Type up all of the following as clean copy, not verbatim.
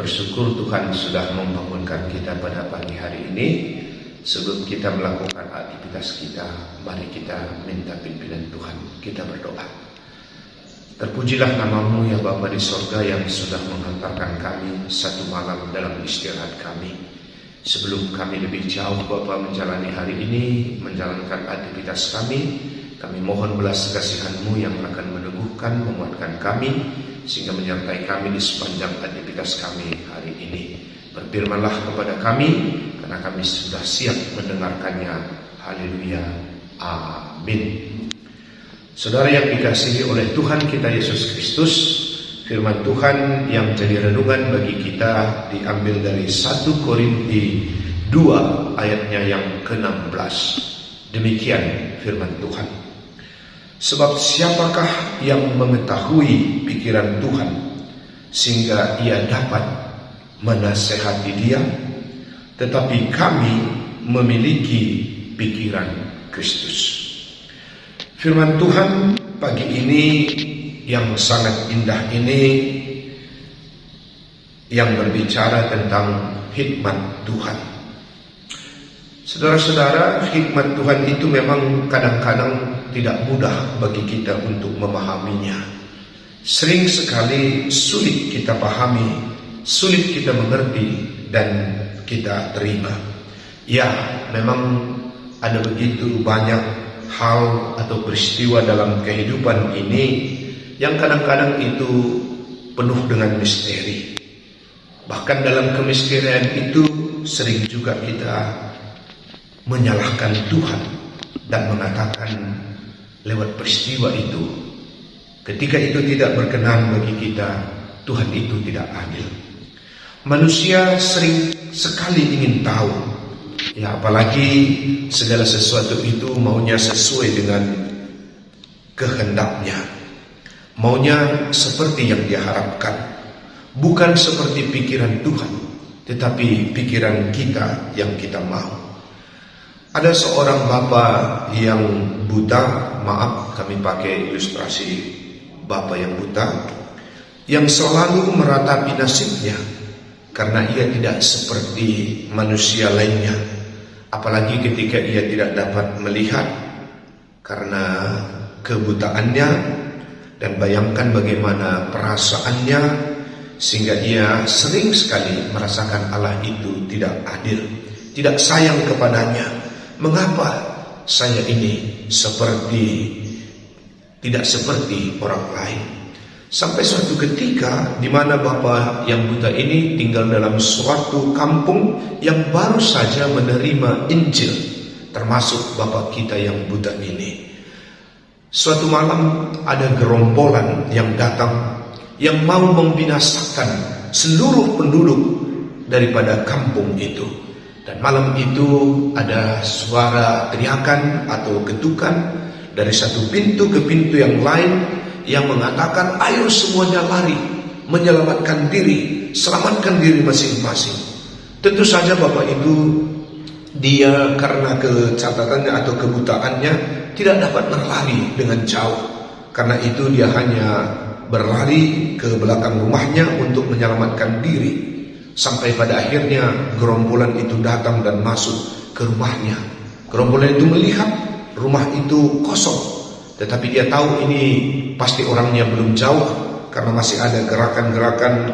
bersyukur Tuhan sudah membangunkan kita pada pagi hari ini. Sebelum kita melakukan aktivitas kita, mari kita minta pimpinan Tuhan. Kita berdoa. Terpujilah nama-Mu ya Bapa di sorga yang sudah menghantarkan kami satu malam dalam istirahat kami. Sebelum kami lebih jauh Bapa menjalani hari ini, menjalankan aktivitas kami mohon belas kasihan-Mu yang akan meneguhkan, menguatkan kami, sehingga menyertai kami di sepanjang aktivitas kami hari ini. Berfirmanlah kepada kami, karena kami sudah siap mendengarkannya. Haleluya. Amin. Saudara yang dikasihi oleh Tuhan kita Yesus Kristus, firman Tuhan yang jadi renungan bagi kita diambil dari 1 Korinti 2 ayatnya yang ke-16. Demikian firman Tuhan. Sebab siapakah yang mengetahui pikiran Tuhan sehingga ia dapat menasehati dia? Tetapi kami memiliki pikiran Kristus. Firman Tuhan pagi ini yang sangat indah ini yang berbicara tentang hikmat Tuhan. Saudara-saudara, hikmat Tuhan itu memang kadang-kadang tidak mudah bagi kita untuk memahaminya. Sering sekali sulit kita pahami, sulit kita mengerti dan kita terima. Ya, memang ada begitu banyak hal atau peristiwa dalam kehidupan ini yang kadang-kadang itu penuh dengan misteri. Bahkan dalam kemisterian itu sering juga kita menyalahkan Tuhan dan mengatakan lewat peristiwa itu, ketika itu tidak berkenan bagi kita, Tuhan itu tidak adil. Manusia sering sekali ingin tahu, ya apalagi segala sesuatu itu maunya sesuai dengan kehendaknya, maunya seperti yang diharapkan, bukan seperti pikiran Tuhan, tetapi pikiran kita yang kita mau. Ada seorang bapa yang buta, maaf kami pakai ilustrasi bapa yang buta, yang selalu meratapi nasibnya karena ia tidak seperti manusia lainnya. Apalagi ketika ia tidak dapat melihat karena kebutaannya, dan bayangkan bagaimana perasaannya, sehingga ia sering sekali merasakan Allah itu tidak adil, tidak sayang kepadanya. Mengapa saya ini tidak seperti orang lain? Sampai suatu ketika di mana bapak yang buta ini tinggal dalam suatu kampung yang baru saja menerima Injil, termasuk bapak kita yang buta ini. Suatu malam ada gerombolan yang datang yang mau membinasakan seluruh penduduk daripada kampung itu. Dan malam itu ada suara teriakan atau ketukan dari satu pintu ke pintu yang lain yang mengatakan, ayo semuanya lari, menyelamatkan diri, selamatkan diri masing-masing. Tentu saja bapak itu, dia karena kecatatannya atau kebutaannya tidak dapat berlari dengan jauh. Karena itu dia hanya berlari ke belakang rumahnya untuk menyelamatkan diri. Sampai pada akhirnya gerombolan itu datang dan masuk ke rumahnya. Gerombolan itu melihat rumah itu kosong, tetapi dia tahu ini pasti orangnya belum jauh karena masih ada gerakan-gerakan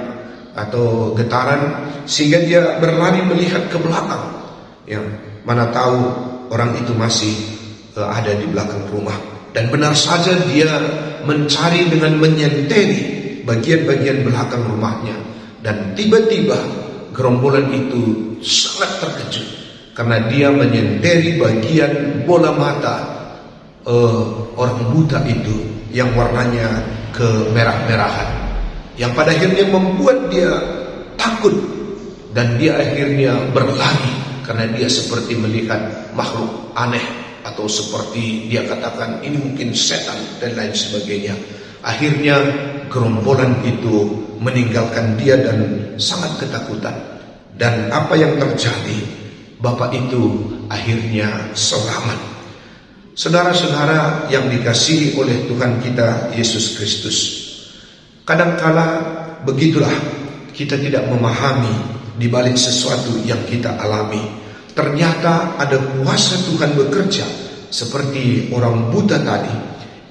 atau getaran, sehingga dia berlari melihat ke belakang. Ya, mana tahu orang itu masih ada di belakang rumah. Dan benar saja dia mencari dengan menyenteri bagian-bagian belakang rumahnya. Dan tiba-tiba gerombolan itu sangat terkejut karena dia menyenteri bagian bola mata orang buta itu yang warnanya kemerah-merahan, yang pada akhirnya membuat dia takut dan dia akhirnya berlari karena dia seperti melihat makhluk aneh atau seperti dia katakan ini mungkin setan dan lain sebagainya. Akhirnya gerombolan itu meninggalkan dia dan sangat ketakutan. Dan apa yang terjadi? Bapak itu akhirnya selamat. Saudara-saudara yang dikasihi oleh Tuhan kita Yesus Kristus, kadangkala begitulah kita tidak memahami di balik sesuatu yang kita alami. Ternyata ada kuasa Tuhan bekerja. Seperti orang buta tadi,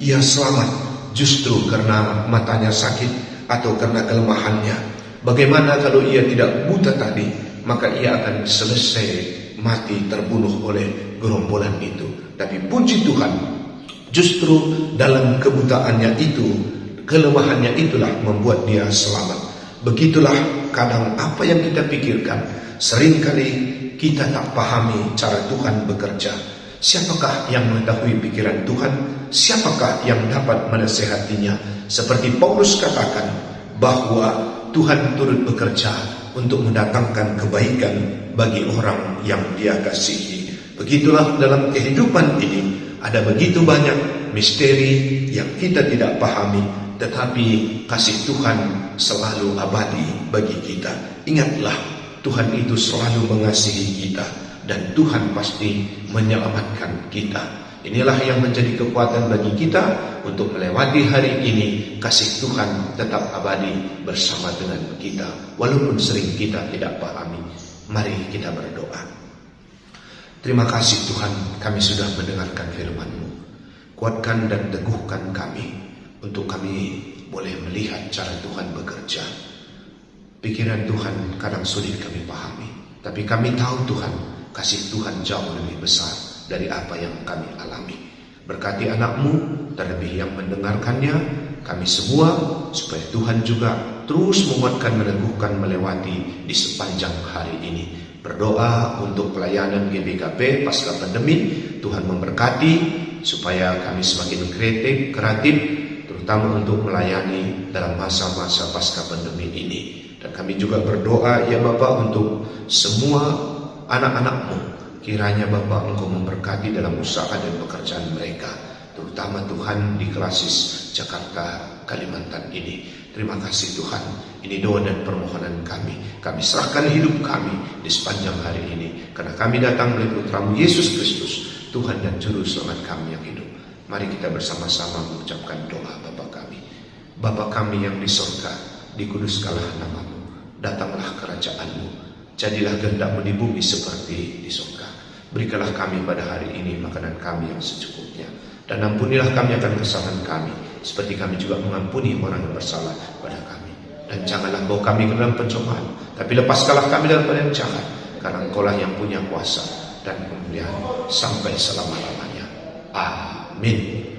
ia selamat justru karena matanya sakit atau karena kelemahannya. Bagaimana kalau ia tidak buta tadi, maka ia akan selesai mati terbunuh oleh gerombolan itu. Tapi puji Tuhan, justru dalam kebutaannya itu, kelemahannya itulah membuat dia selamat. Begitulah kadang apa yang kita pikirkan. Seringkali kita tak pahami cara Tuhan bekerja. Siapakah yang mengetahui pikiran Tuhan? Siapakah yang dapat menasehatinya? Seperti Paulus katakan bahwa Tuhan turut bekerja untuk mendatangkan kebaikan bagi orang yang dia kasihi. Begitulah dalam kehidupan ini ada begitu banyak misteri yang kita tidak pahami, tetapi kasih Tuhan selalu abadi bagi kita. Ingatlah, Tuhan itu selalu mengasihi kita dan Tuhan pasti menyelamatkan kita. Inilah yang menjadi kekuatan bagi kita untuk melewati hari ini. Kasih Tuhan tetap abadi bersama dengan kita, walaupun sering kita tidak pahami. Mari kita berdoa. Terima kasih Tuhan, kami sudah mendengarkan firman-Mu. Kuatkan dan teguhkan kami untuk kami boleh melihat cara Tuhan bekerja. Pikiran Tuhan kadang sulit kami pahami, tapi kami tahu Tuhan, kasih Tuhan jauh lebih besar dari apa yang kami alami. Berkati anak-Mu, terlebih yang mendengarkannya, kami semua, supaya Tuhan juga terus menguatkan, meneguhkan, melewati di sepanjang hari ini. Berdoa untuk pelayanan GBKP pasca pandemi, Tuhan memberkati supaya kami semakin kreatif, terutama untuk melayani dalam masa-masa pasca pandemi ini. Dan kami juga berdoa ya Bapa untuk semua anak-anak-Mu. Kiranya Bapa Engkau memberkati dalam usaha dan pekerjaan mereka, terutama Tuhan di Klasis Jakarta, Kalimantan ini. Terima kasih Tuhan. Ini doa dan permohonan kami. Kami serahkan hidup kami di sepanjang hari ini, karena kami datang melalui Putra-Mu Yesus Kristus, Tuhan dan Juru Selamat kami yang hidup. Mari kita bersama-sama mengucapkan doa Bapa kami. Bapa kami yang di surga, dikuduskanlah nama-Mu. Datanglah kerajaan-Mu. Jadilah kehendak-Mu di bumi seperti di surga. Berikanlah kami pada hari ini makanan kami yang secukupnya. Dan ampunilah kami akan kesalahan kami, seperti kami juga mengampuni orang yang bersalah pada kami. Dan janganlah bawa kami ke dalam pencobaan, tapi lepaskanlah kami daripada yang jahat, karena Engkaulah yang punya kuasa dan kemuliaan sampai selama-lamanya. Amin.